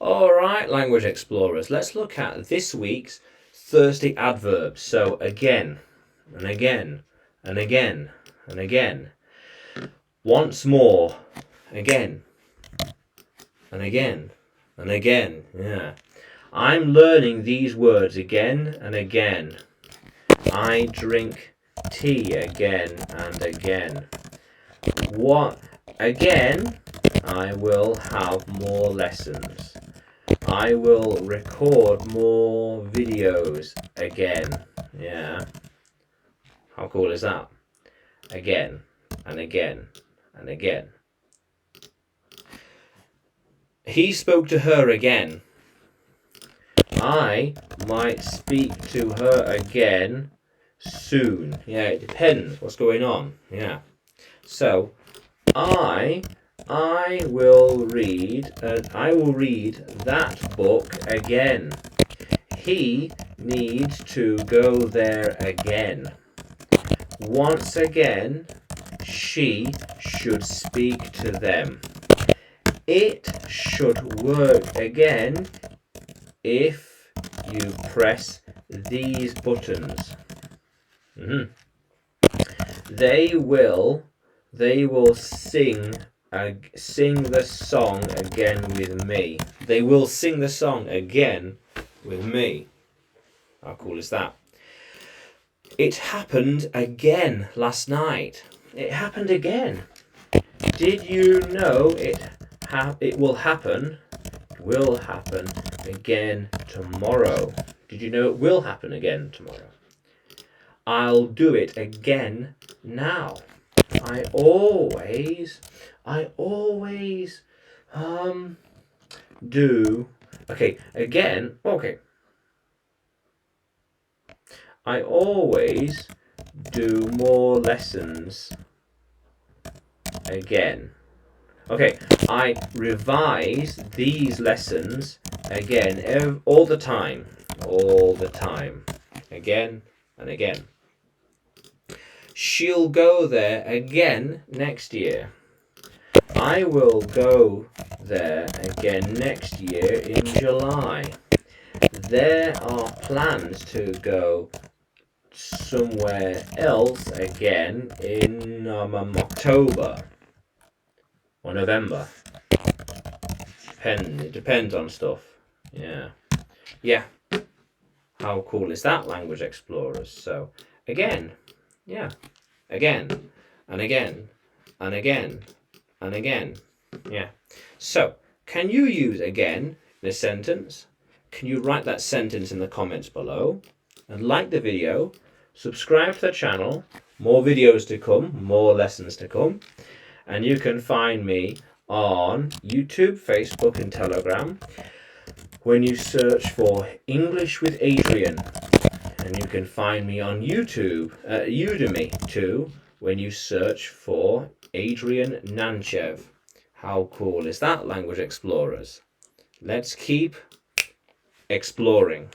All right, language explorers, let's look at this week's Thursday adverbs. So again, and again, and again, and again. Once more, again, and again, and again. Yeah. I'm learning these words again and again. I drink tea again and again. What? Again, I will have more lessons. I will record more videos again. Yeah. How cool is that? Again and again and again. He spoke to her again. I might speak to her again soon. Yeah, it depends what's going on. Yeah. So, I will read that book again. He needs to go there again. Once again, she should speak to them. It should work again if you press these buttons. They will sing the song again with me. They will sing the song again with me. How cool is that? It happened again last night. It happened again. Did you know it will happen? Will happen again tomorrow. Did you know it will happen again tomorrow? I'll do it again now. I always do. Okay, again. Okay. I always do more lessons again. Okay, I revise these lessons again all the time. All the time. Again and again. She'll go there again next year. I will go there again next year in July. There are plans to go somewhere else again in October or November. It depends on stuff. Yeah. How cool is that, language explorers? So again, yeah, again and again and again and again. Yeah. So can you use again in a sentence? Can you write that sentence in the comments below? And like the video, subscribe to the channel, more videos to come, more lessons to come. And you can find me on YouTube, Facebook and Telegram when you search for English with Adrian. And you can find me on YouTube, Udemy too, when you search for Adrian Nanchev. How cool is that, language explorers? Let's keep exploring.